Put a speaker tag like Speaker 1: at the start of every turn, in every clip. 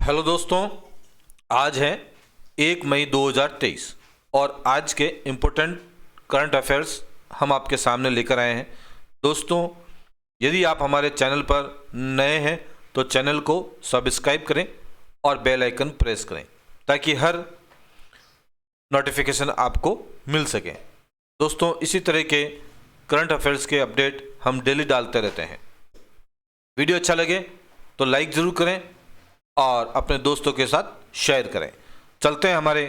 Speaker 1: Hello दोस्तों, आज है 1 मई 2023 और आज के इम्पोर्टेंट करंट अफेयर्स हम आपके सामने लेकर आए हैं। दोस्तों, यदि आप हमारे चैनल पर नए हैं तो चैनल को सब्सक्राइब करें और बेल आइकन प्रेस करें ताकि हर नोटिफिकेशन आपको मिल सके। दोस्तों, इसी तरह के करंट अफेयर्स के अपडेट हम डेली डालते रहते हैं। वीडियो अच्छा लगे तो लाइक ज़रूर करें और अपने दोस्तों के साथ शेयर करें। चलते हैं हमारे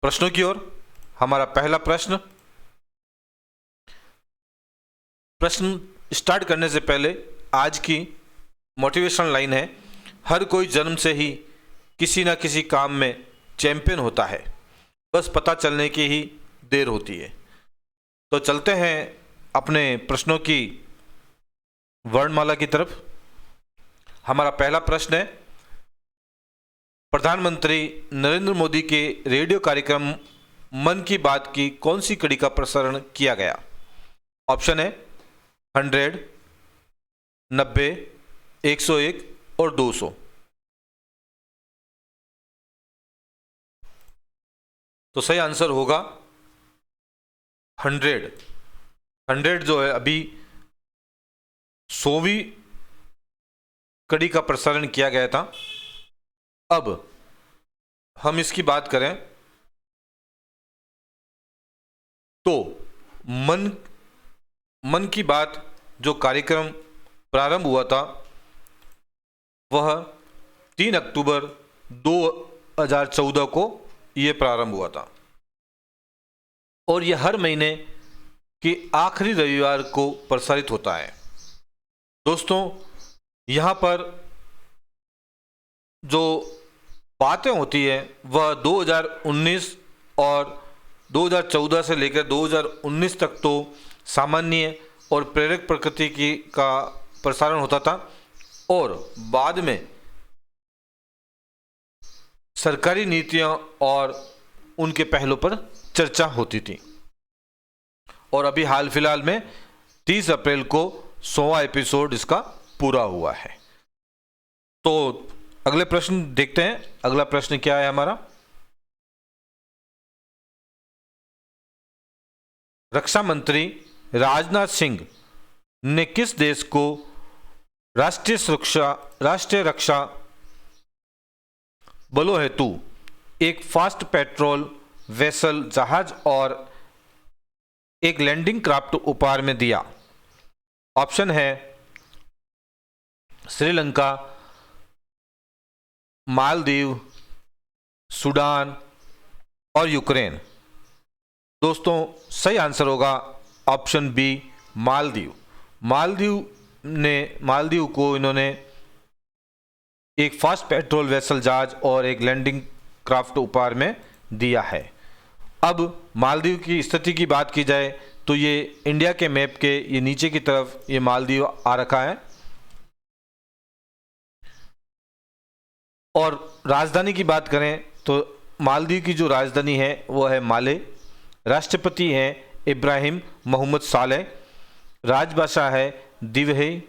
Speaker 1: प्रश्नों की ओर। हमारा पहला प्रश्न स्टार्ट करने से पहले आज की मोटिवेशनल लाइन है, हर कोई जन्म से ही किसी ना किसी काम में चैंपियन होता है, बस पता चलने की ही देर होती है। तो चलते हैं अपने प्रश्नों की वर्णमाला की तरफ। हमारा पहला प्रश्न है, प्रधानमंत्री नरेंद्र मोदी के रेडियो कार्यक्रम मन की बात की कौन सी कड़ी का प्रसारण किया गया? ऑप्शन है 100, 90, 101 और 200। तो सही आंसर होगा 100। 100 जो है अभी 100वीं कड़ी का प्रसारण किया गया था। अब हम इसकी बात करें तो मन की बात जो कार्यक्रम प्रारंभ हुआ था वह 3 अक्टूबर 2014 को यह प्रारंभ हुआ था और यह हर महीने के आखिरी रविवार को प्रसारित होता है। दोस्तों, यहाँ पर जो बातें होती है वह 2019 और 2014 से लेकर 2019 तक तो सामान्य और प्रेरक प्रकृति की का प्रसारण होता था और बाद में सरकारी नीतियां और उनके पहलुओं पर चर्चा होती थी। और अभी हाल फिलहाल में 30 अप्रैल को 100वां एपिसोड इसका पूरा हुआ है। तो अगले प्रश्न देखते हैं। अगला प्रश्न क्या है हमारा? रक्षा मंत्री राजनाथ सिंह ने किस देश को राष्ट्रीय रक्षा बलों हेतु एक फास्ट पेट्रोल वेसल जहाज और एक लैंडिंग क्राफ्ट उपहार में दिया? ऑप्शन है श्रीलंका, मालदीव, सूडान और यूक्रेन। दोस्तों, सही आंसर होगा ऑप्शन बी, मालदीव। मालदीव को इन्होंने एक फास्ट पेट्रोल वेसल जहाज और एक लैंडिंग क्राफ्ट उपहार में दिया है। अब मालदीव की स्थिति की बात की जाए तो ये इंडिया के मैप के ये नीचे की तरफ ये मालदीव आ रखा है। और राजधानी की बात करें तो मालदीव की जो राजधानी है वो है माले। राष्ट्रपति हैं इब्राहिम मोहम्मद सालेह। राजभाषा है दिवहेई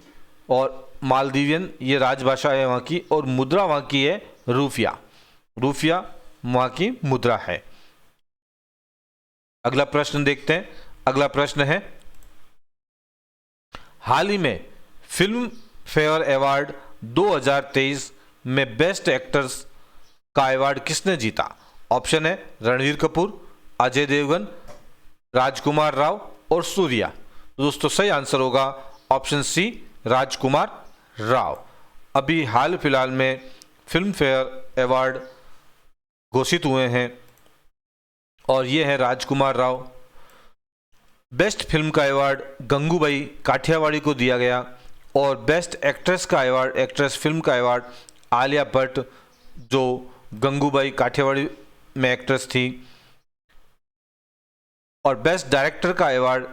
Speaker 1: और मालदीवियन ये राजभाषा है वहाँ की। और मुद्रा वहाँ की है रूफिया वहाँ की मुद्रा है। अगला प्रश्न देखते हैं। अगला प्रश्न है, हाल ही में फिल्म फेयर अवार्ड 2023 में बेस्ट एक्टर्स का अवार्ड किसने जीता? ऑप्शन है रणवीर कपूर, अजय देवगन, राजकुमार राव और सूर्या। तो दोस्तों, सही आंसर होगा ऑप्शन सी, राजकुमार राव। अभी हाल फिलहाल में फिल्म फेयर अवार्ड घोषित हुए हैं और ये है राजकुमार राव। बेस्ट फिल्म का अवार्ड गंगूबाई काठियावाड़ी को दिया गया और बेस्ट एक्ट्रेस का अवार्ड, एक्ट्रेस फिल्म का अवार्ड आलिया भट्ट जो गंगूबाई काठियावाड़ी में एक्ट्रेस थी। और बेस्ट डायरेक्टर का अवार्ड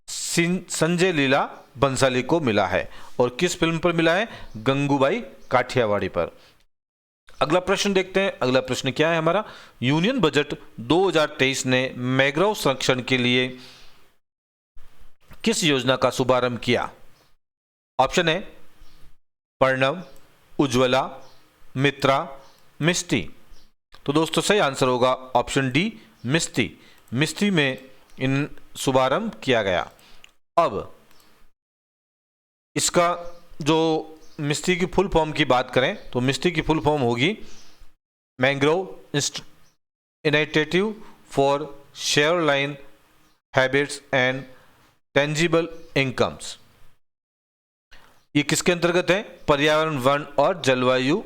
Speaker 1: संजय लीला बंसाली को मिला है। और किस फिल्म पर मिला है? गंगूबाई काठियावाड़ी पर। अगला प्रश्न देखते हैं। अगला प्रश्न क्या है हमारा? यूनियन बजट 2023 ने मैंग्रोव संरक्षण के लिए किस योजना का शुभारंभ किया? ऑप्शन है प्रणव, उज्ज्वला, मित्रा, मिस्टी। तो दोस्तों सही आंसर होगा ऑप्शन डी, मिस्टी। मिस्टी में इन शुभारंभ किया गया। अब इसका जो मिस्टी की फुल फॉर्म की बात करें तो मिस्टी की फुल फॉर्म होगी mangrove initiative for shoreline habitats and tangible incomes. ये किसके अंतर्गत है? पर्यावरण, वन और जलवायु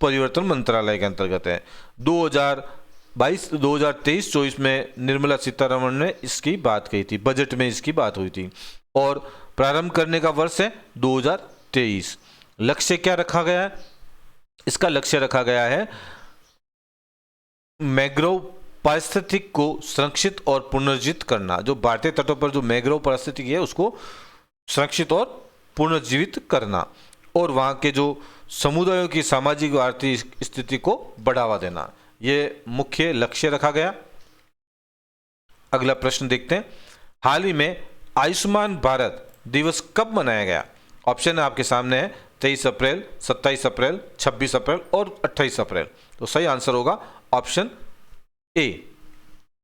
Speaker 1: परिवर्तन मंत्रालय के अंतर्गत है। 2023-24 में निर्मला सीतारमण ने इसकी बात कही थी, बजट में इसकी बात हुई थी और प्रारंभ करने का वर्ष है 2023। लक्ष्य क्या रखा गया है? इसका लक्ष्य रखा गया है मैंग्रोव पारिस्थितिक को संरक्षित और पुनर्जीवित करना। जो भारतीय तटों पर जो मैंग्रोव पारिस्थितिकी है उसको संरक्षित और पुनर्जीवित करना और वहाँ के जो समुदायों की सामाजिक और आर्थिक स्थिति को बढ़ावा देना, ये मुख्य लक्ष्य रखा गया। अगला प्रश्न देखते हैं। हाल ही में आयुष्मान भारत दिवस कब मनाया गया? ऑप्शन आपके सामने है 23 अप्रैल, 27 अप्रैल, 26 अप्रैल और 28 अप्रैल। तो सही आंसर होगा ऑप्शन ए,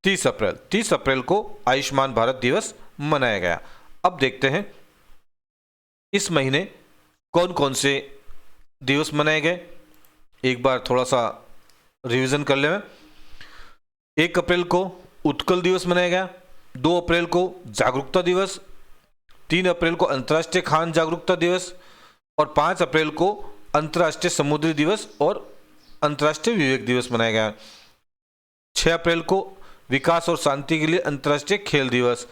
Speaker 1: 30 अप्रैल। 30 अप्रैल को आयुष्मान भारत दिवस मनाया गया। अब देखते हैं इस महीने कौन कौन से दिवस मनाए गए। एक बार थोड़ा सा रिवीजन कर लें। 1 अप्रैल को उत्कल दिवस मनाया गया, 2 अप्रैल को जागरूकता दिवस, 3 अप्रैल को अंतर्राष्ट्रीय खान जागरूकता दिवस और 5 अप्रैल को अंतर्राष्ट्रीय समुद्री दिवस और अंतर्राष्ट्रीय विवेक दिवस मनाया गया। 6 अप्रैल को विकास और शांति के लिए अंतर्राष्ट्रीय खेल दिवस,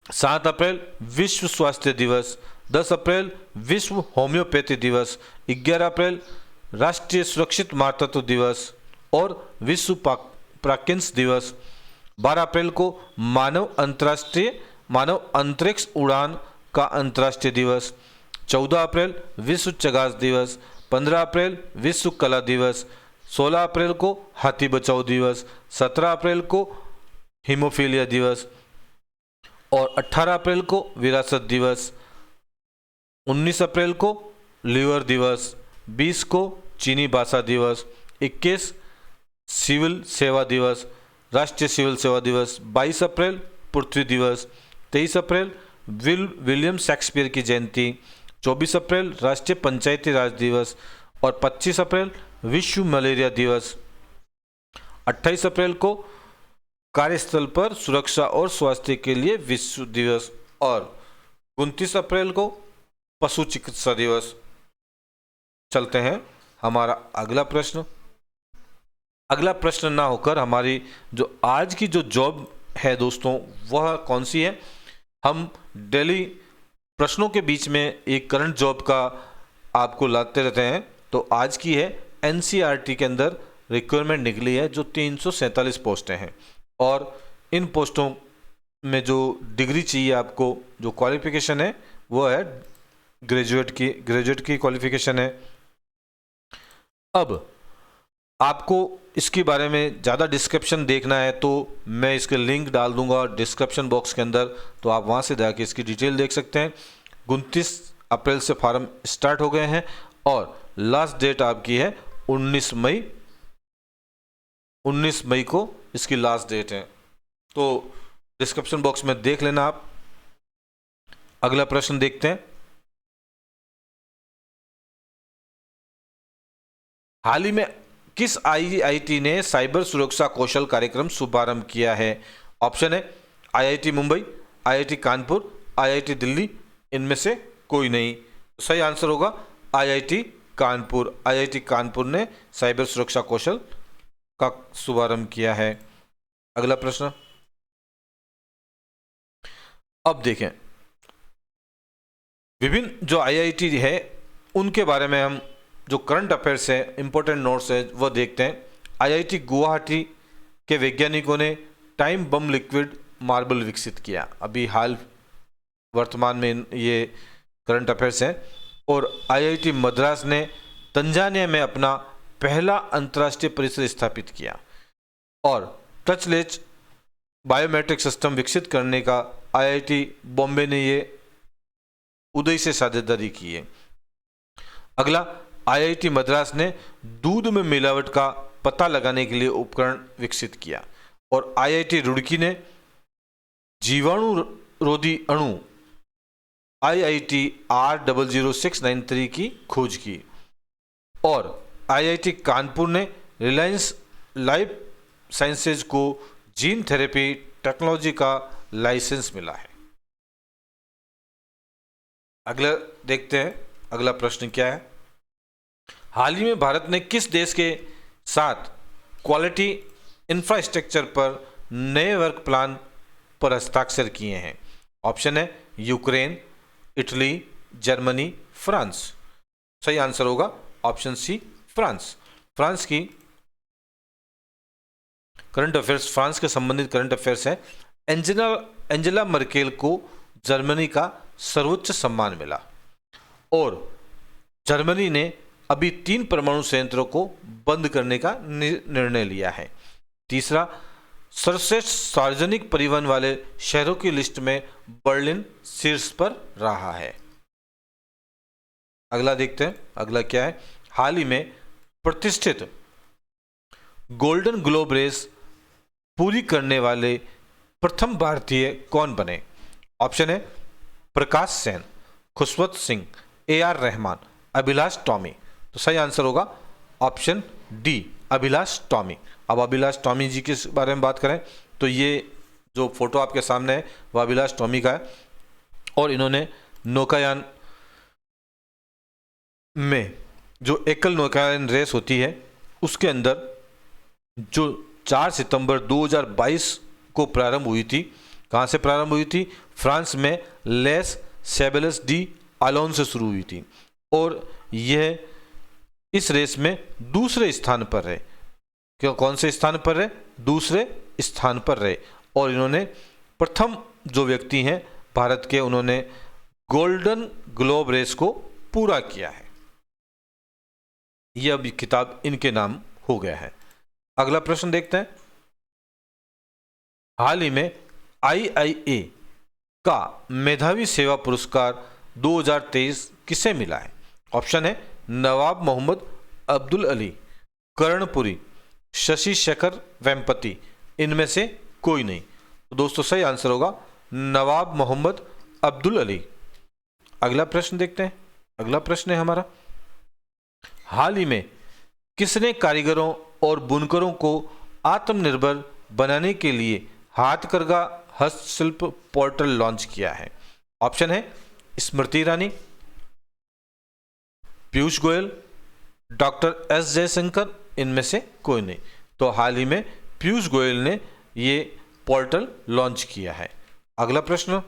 Speaker 1: 7 अप्रैल विश्व स्वास्थ्य दिवस, 10 अप्रैल विश्व होम्योपैथी दिवस, 11 अप्रैल राष्ट्रीय सुरक्षित मातृत्व दिवस और विश्व पार्किंसंस दिवस, 12 अप्रैल को मानव अंतरिक्ष उड़ान का अंतर्राष्ट्रीय दिवस, 14 अप्रैल विश्व चगास दिवस, 15 अप्रैल विश्व कला दिवस, 16 अप्रैल को हाथी बचाओ दिवस, 17 अप्रैल को हीमोफीलिया दिवस और 18 अप्रैल को विरासत दिवस, 19 अप्रैल को लीवर दिवस, 20 को चीनी भाषा दिवस, 21 सिविल सेवा दिवस, राष्ट्रीय सिविल सेवा दिवस, 22 अप्रैल पृथ्वी दिवस, 23 अप्रैल विलियम शेक्सपियर की जयंती, 24 अप्रैल राष्ट्रीय पंचायती राज दिवस और 25 अप्रैल विश्व मलेरिया दिवस, 28 अप्रैल को कार्यस्थल पर सुरक्षा और स्वास्थ्य के लिए विश्व दिवस और 29 अप्रैल को पशु चिकित्सा दिवस। चलते हैं हमारा अगला प्रश्न। अगला प्रश्न ना होकर हमारी जो आज की जो जॉब है दोस्तों वह कौन सी है? हम डेली प्रश्नों के बीच में एक करंट जॉब का आपको लाते रहते हैं। तो आज की है एनसीईआरटी के अंदर रिक्वायरमेंट निकली है जो 347 पोस्टें हैं और इन पोस्टों में जो डिग्री चाहिए आपको, जो क्वालिफिकेशन है वो है ग्रेजुएट की क्वालिफिकेशन है। अब आपको इसके बारे में ज़्यादा डिस्क्रिप्शन देखना है तो मैं इसके लिंक डाल दूंगा डिस्क्रिप्शन बॉक्स के अंदर, तो आप वहाँ से जाके इसकी डिटेल देख सकते हैं। 29 अप्रैल से फॉर्म स्टार्ट हो गए हैं और लास्ट डेट आपकी है 19 मई को इसकी लास्ट डेट है, तो डिस्क्रिप्शन बॉक्स में देख लेना आप। अगला प्रश्न देखते हैं। हाल ही में किस आईआईटी ने साइबर सुरक्षा कौशल कार्यक्रम शुभारंभ किया है? ऑप्शन है IIT Mumbai, IIT Kanpur, IIT Delhi, इनमें से कोई नहीं। सही आंसर होगा आईआईटी कानपुर। आईआईटी कानपुर ने साइबर सुरक्षा कौशल का शुभारंभ किया है। अगला प्रश्न अब देखें। विभिन्न जो आईआईटी है उनके बारे में हम जो करंट अफेयर्स है, इंपॉर्टेंट नोट्स है वह देखते हैं। आईआईटी गुवाहाटी के वैज्ञानिकों ने टाइम बम लिक्विड मार्बल विकसित किया। अभी हाल वर्तमान में ये करंट अफेयर्स हैं। और आईआईटी मद्रास ने तंजानिया में अपना पहला अंतर्राष्ट्रीय परिसर स्थापित किया और टचलेस बायोमेट्रिक सिस्टम विकसित करने का आईआईटी बॉम्बे ने ये उदय से साझेदारी की है। अगला आईआईटी मद्रास ने दूध में मिलावट का पता लगाने के लिए उपकरण विकसित किया और आईआईटी रुड़की ने जीवाणु रोधी अणु IIT R00693 की खोज की और IIT कानपुर ने रिलायंस लाइफ साइंसेज को जीन थेरेपी टेक्नोलॉजी का लाइसेंस मिला है। अगला देखते हैं, अगला प्रश्न क्या है। हाल ही में भारत ने किस देश के साथ क्वालिटी इंफ्रास्ट्रक्चर पर नए वर्क प्लान पर हस्ताक्षर किए हैं? ऑप्शन है यूक्रेन, इटली, जर्मनी, फ्रांस। सही आंसर होगा ऑप्शन सी, फ्रांस। फ्रांस की करंट अफेयर्स, फ्रांस के संबंधित करंट अफेयर्स है। एंजेला मर्केल को जर्मनी का सर्वोच्च सम्मान मिला और जर्मनी ने अभी 3 परमाणु संयंत्रों को बंद करने का निर्णय लिया है। तीसरा, सर्वश्रेष्ठ सार्वजनिक परिवहन वाले शहरों की लिस्ट में बर्लिन शीर्ष पर रहा है। अगला देखते हैं, अगला क्या है। हाल ही में प्रतिष्ठित गोल्डन ग्लोब रेस पूरी करने वाले प्रथम भारतीय कौन बने? ऑप्शन है प्रकाश सेन, खुशवंत सिंह, AR रहमान, अभिलाष टॉमी। तो सही आंसर होगा ऑप्शन डी, अभिलाष टॉमी। अब अभिलाष टॉमी जी के बारे में बात करें तो ये जो फोटो आपके सामने है वह अभिलाष टॉमी का है और इन्होंने नौकायान में जो एकल नौकायान रेस होती है उसके अंदर जो 4 सितंबर 2022 को प्रारंभ हुई थी, कहाँ से प्रारंभ हुई थी? फ्रांस में लेस सेबेलस डी आलोन से शुरू हुई थी और यह इस रेस में दूसरे स्थान पर रहे। क्यों, कौन से स्थान पर रहे? दूसरे स्थान पर रहे और इन्होंने प्रथम जो व्यक्ति हैं भारत के, उन्होंने गोल्डन ग्लोब रेस को पूरा किया है। यह अभी किताब इनके नाम हो गया है। अगला प्रश्न देखते हैं। हाल ही में IIA का मेधावी सेवा पुरस्कार 2023 किसे मिला है? ऑप्शन है नवाब मोहम्मद अब्दुल अली, कर्णपुरी, शशि शेखर वेम्पति। इनमें से कोई नहीं। तो दोस्तों सही आंसर होगा नवाब मोहम्मद अब्दुल अली। अगला प्रश्न देखते हैं। अगला प्रश्न है हमारा, हाल ही में किसने कारीगरों और बुनकरों को आत्मनिर्भर बनाने के लिए हाथकरघा हस्तशिल्प पोर्टल लॉन्च किया है? ऑप्शन है स्मृति ईरानी, पीयूष गोयल, डॉक्टर S जयशंकर। इनमें से कोई नहीं। तो हाल ही में पीयूष गोयल ने ये पोर्टल लॉन्च किया है। अगला प्रश्न,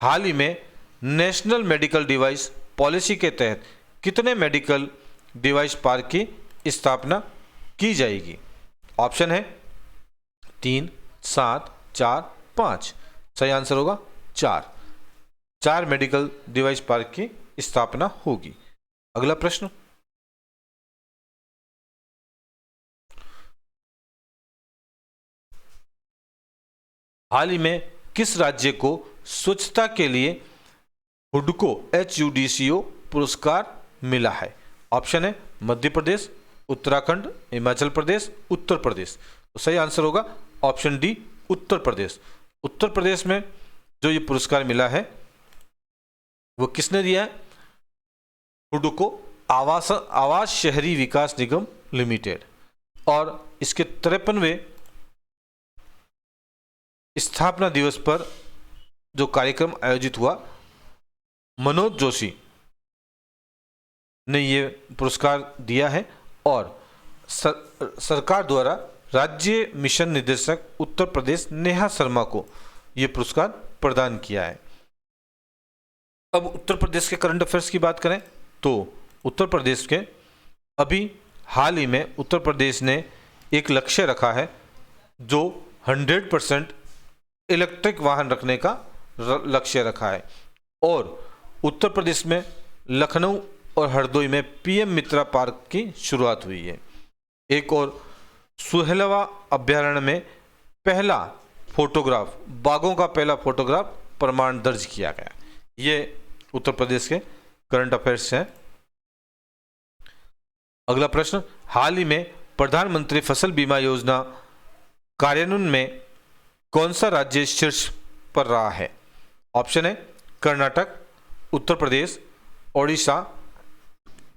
Speaker 1: हाल ही में नेशनल मेडिकल डिवाइस पॉलिसी के तहत कितने मेडिकल डिवाइस पार्क की स्थापना की जाएगी? ऑप्शन है 3, 7, 4, 5। सही आंसर होगा 4 मेडिकल डिवाइस पार्क की स्थापना होगी। अगला प्रश्न, हाल ही में किस राज्य को स्वच्छता के लिए हुडको HUDCO पुरस्कार मिला है? ऑप्शन है मध्य प्रदेश, उत्तराखंड, हिमाचल प्रदेश, उत्तर प्रदेश। तो सही आंसर होगा ऑप्शन डी, उत्तर प्रदेश। उत्तर प्रदेश में जो ये पुरस्कार मिला है वो किसने दिया है? हुडको आवास शहरी विकास निगम लिमिटेड। और इसके 53वें स्थापना दिवस पर जो कार्यक्रम आयोजित हुआ, मनोज जोशी ने ये पुरस्कार दिया है और सरकार द्वारा राज्य मिशन निदेशक उत्तर प्रदेश नेहा शर्मा को ये पुरस्कार प्रदान किया है। अब उत्तर प्रदेश के करंट अफेयर्स की बात करें तो उत्तर प्रदेश के अभी हाल ही में उत्तर प्रदेश ने एक लक्ष्य रखा है जो 100% इलेक्ट्रिक वाहन रखने का लक्ष्य रखा है और उत्तर प्रदेश में लखनऊ और हरदोई में PM मित्रा पार्क की शुरुआत हुई है। एक और सुहेलवा अभ्यारण्य में पहला फोटोग्राफ, बाघों का पहला फोटोग्राफ प्रमाण दर्ज किया गया। ये उत्तर प्रदेश के करंट अफेयर्स है। अगला प्रश्न, हाल ही में प्रधानमंत्री फसल बीमा योजना कार्यान्वयन में कौन सा राज्य शीर्ष पर रहा है? ऑप्शन है कर्नाटक, उत्तर प्रदेश, ओडिशा,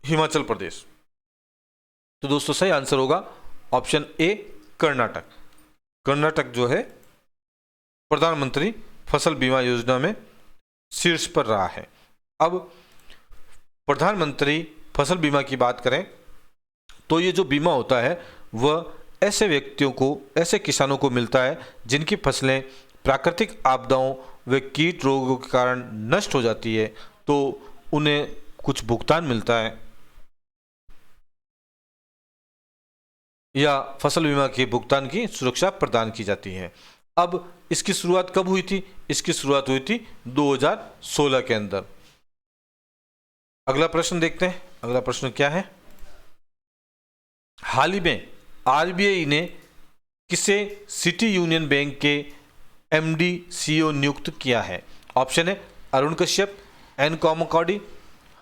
Speaker 1: हिमाचल प्रदेश। तो दोस्तों सही आंसर होगा ऑप्शन ए कर्नाटक। कर्नाटक जो है प्रधानमंत्री फसल बीमा योजना में शीर्ष पर रहा है। अब प्रधानमंत्री फसल बीमा की बात करें तो ये जो बीमा होता है वह ऐसे व्यक्तियों को, ऐसे किसानों को मिलता है जिनकी फसलें प्राकृतिक आपदाओं व कीट रोगों के कारण नष्ट हो जाती है, तो उन्हें कुछ भुगतान मिलता है या फसल बीमा के भुगतान की सुरक्षा प्रदान की जाती है। अब इसकी शुरुआत कब हुई थी? इसकी शुरुआत हुई थी 2016 के अंदर। अगला प्रश्न देखते हैं। अगला प्रश्न क्या है? हाल ही में आरबीआई ने किसे सिटी यूनियन बैंक के एमडी सीईओ नियुक्त किया है? ऑप्शन है अरुण कश्यप, एन कामाकोडी,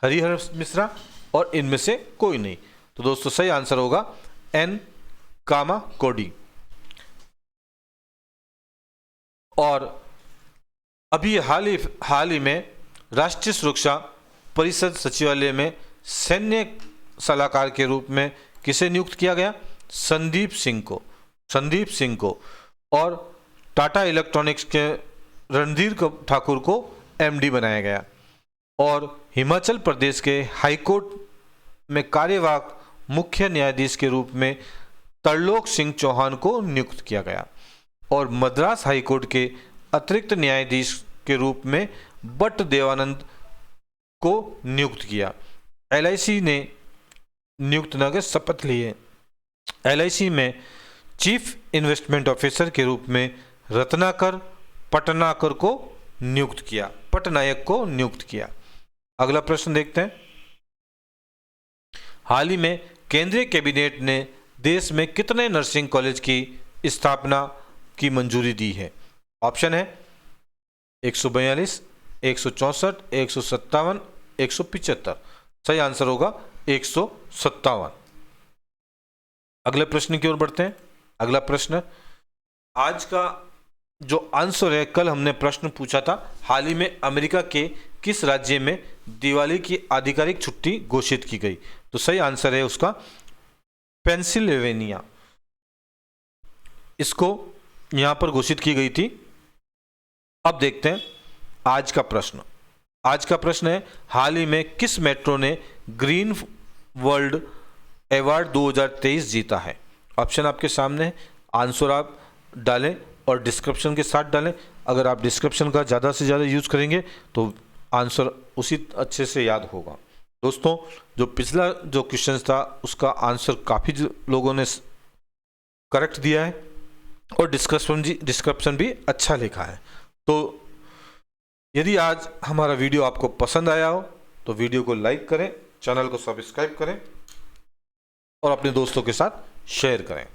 Speaker 1: हरिहर मिश्रा और इनमें से कोई नहीं। तो दोस्तों सही आंसर होगा एन कामाकोडी। और अभी हाल ही में राष्ट्रीय सुरक्षा परिषद सचिवालय में सैन्य सलाहकार के रूप में किसे नियुक्त किया गया? संदीप सिंह को। और टाटा इलेक्ट्रॉनिक्स के रणधीर ठाकुर को एमडी बनाया गया। और हिमाचल प्रदेश के हाईकोर्ट में कार्यवाहक मुख्य न्यायाधीश के रूप में तरलोक सिंह चौहान को नियुक्त किया गया। और मद्रास हाईकोर्ट के अतिरिक्त न्यायाधीश के रूप में बट देवानंद को नियुक्त किया। एलआईसी ने नियुक्त न कर शपथ ली है। एलआईसी में चीफ इन्वेस्टमेंट ऑफिसर के रूप में रत्नाकर पटनायक को नियुक्त किया। अगला प्रश्न देखते हैं। हाल ही में केंद्रीय कैबिनेट ने देश में कितने नर्सिंग कॉलेज की स्थापना की मंजूरी दी है? ऑप्शन है 142, 164, 157, 175। सही आंसर होगा 157। अगले प्रश्न की ओर बढ़ते हैं। अगला प्रश्न, आज का जो आंसर है, कल हमने प्रश्न पूछा था हाल ही में अमेरिका के किस राज्य में दिवाली की आधिकारिक छुट्टी घोषित की गई? तो सही आंसर है उसका पेंसिल्वेनिया। इसको यहां पर घोषित की गई थी। अब देखते हैं आज का प्रश्न। आज का प्रश्न है, हाल ही में किस मेट्रो ने ग्रीन वर्ल्ड अवार्ड 2023 जीता है? ऑप्शन आपके सामने है, आंसर आप डालें और डिस्क्रिप्शन के साथ डालें। अगर आप डिस्क्रिप्शन का ज़्यादा से ज़्यादा यूज़ करेंगे तो आंसर उसी अच्छे से याद होगा। दोस्तों जो पिछला जो क्वेश्चन था उसका आंसर काफ़ी लोगों ने करेक्ट दिया है और डिस्क्रिप्शन भी अच्छा लिखा है। तो यदि आज हमारा वीडियो आपको पसंद आया हो तो वीडियो को लाइक करें, चैनल को सब्सक्राइब करें और अपने दोस्तों के साथ शेयर करें।